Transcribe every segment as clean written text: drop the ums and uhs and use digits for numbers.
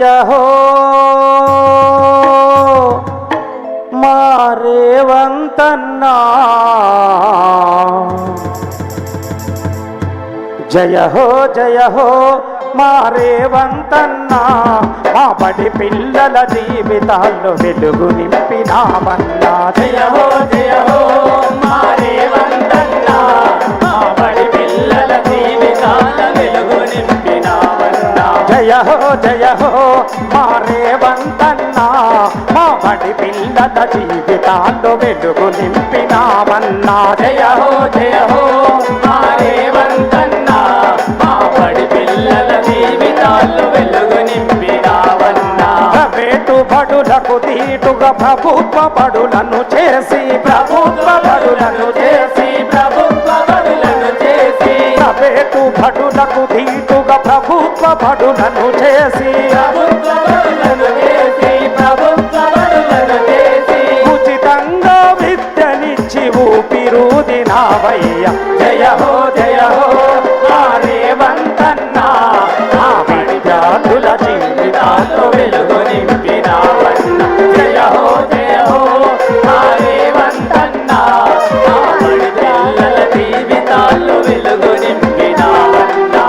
జయహో మా రేవంతన్నా జయహో జయహో మా రేవంతన్నా మా బడి పిల్లల జీవితాల్లో వెలుగు నింపినామన్నా జయహో జయహో మా రేవంతన్నా మా బడి పిల్లల జీవితాల్లో వెలుగు నింపినామన్నా జయహో జయహో మా రేవంతన్నా మా బడి పిల్లల జీవితాల్లో వెలుగు నింపినామన్నా జయహో జయహో మా రేవంతన్నా మా బడి పిల్లల జీవితాల్లో వెలుగు నింపినామన్నా ప్రైవేటు బడులకు దీటుగా ప్రభుత్వ బడులను చేసి ప్రైవేటు బడులకు దీటుగా ప్రభుత్వ బడులను చేసి ఉచితంగా విద్యనిచ్చి ఊపిరుదినావయ్య జయహో జయహో మా రేవంతన్నా మా విద్యార్థుల జీవితాల్లో వెలుగు నింపినావన్నా జయహో జయహో మా రేవంతన్నా మా బడి పిల్లల జీవితాల్లో వెలుగు నింపినావన్నా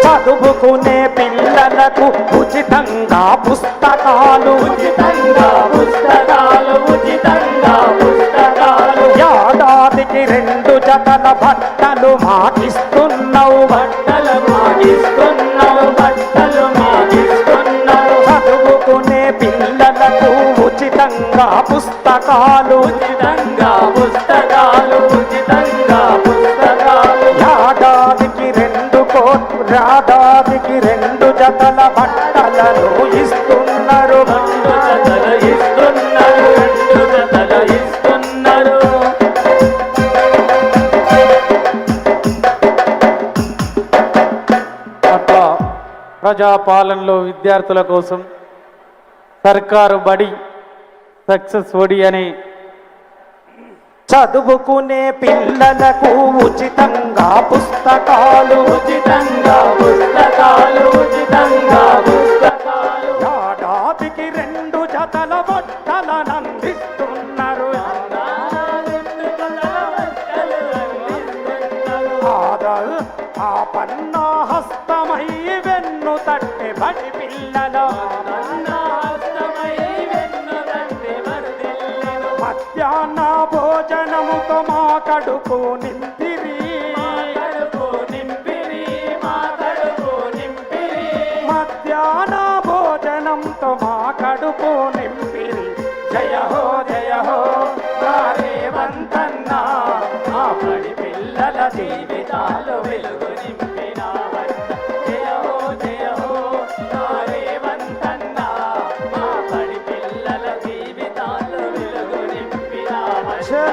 చదువుకునే పిల్లలకు ఉచితంగా పుస్తకాలు ఏడాదికి 2 జతల బట్టలు మాకిస్తున్నావు చదువుకునే పిల్లలకు ఉచితంగా పుస్తకాలు ఏడాదికి 2 జతల బట్టలను ఇస్తున్నారు అట్లా ప్రజాపాలనలో విద్యార్థుల కోసం సర్కారు బడి సక్సెస్ ఒడి అని చదువుకునే పిల్లలకు ఉచితంగా పుస్తకాలు ఏడాదికి 2 జతల బట్టలను అందిస్తున్నారు ఆ పన్నా హస్తమై వెన్ను తట్టె బడి పిల్లలు మధ్యాహ్న భోజనముతో మా కడుపు నింపిరి మధ్యాహ్న భోజనంతో మా కడుపు నింపిరి జయహో జయహో మా రేవంతన్నా మా బడి పిల్లల జీవితాలు వెలుగు నింపినావన్నా జయహో జయహో మా రేవంతన్నా మా బడి పిల్లల జీవితాలు వెలుగు నింపినావన్నా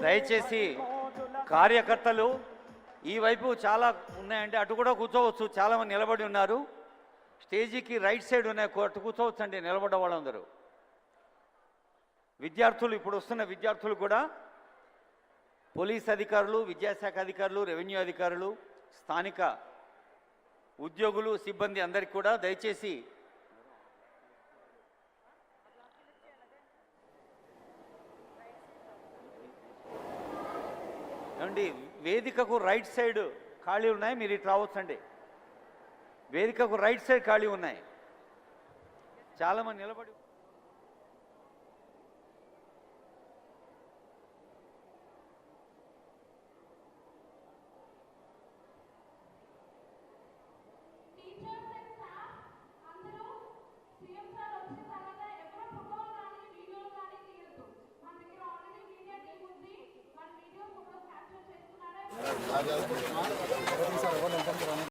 దయచేసి కార్యకర్తలు ఈ వైపు చాలా ఉన్నాయండి, అటు కూడా కూర్చోవచ్చు. చాలామంది నిలబడి ఉన్నారు. స్టేజీకి రైట్ సైడ్ ఉన్నాయి, అటు కూర్చోవచ్చు అండి నిలబడ్డ వాళ్ళందరూ. విద్యార్థులు ఇప్పుడు వస్తున్న విద్యార్థులు కూడా పోలీస్ అధికారులు, విద్యాశాఖ అధికారులు, రెవెన్యూ అధికారులు, స్థానిక ఉద్యోగులు, సిబ్బంది అందరికీ కూడా దయచేసి ఏమండి వేదికకు రైట్ సైడ్ ఖాళీ ఉన్నాయి, మీరు ఇటు రావచ్చండి. వేదికకు రైట్ సైడ్ ఖాళీ ఉన్నాయి, చాలామంది నిలబడి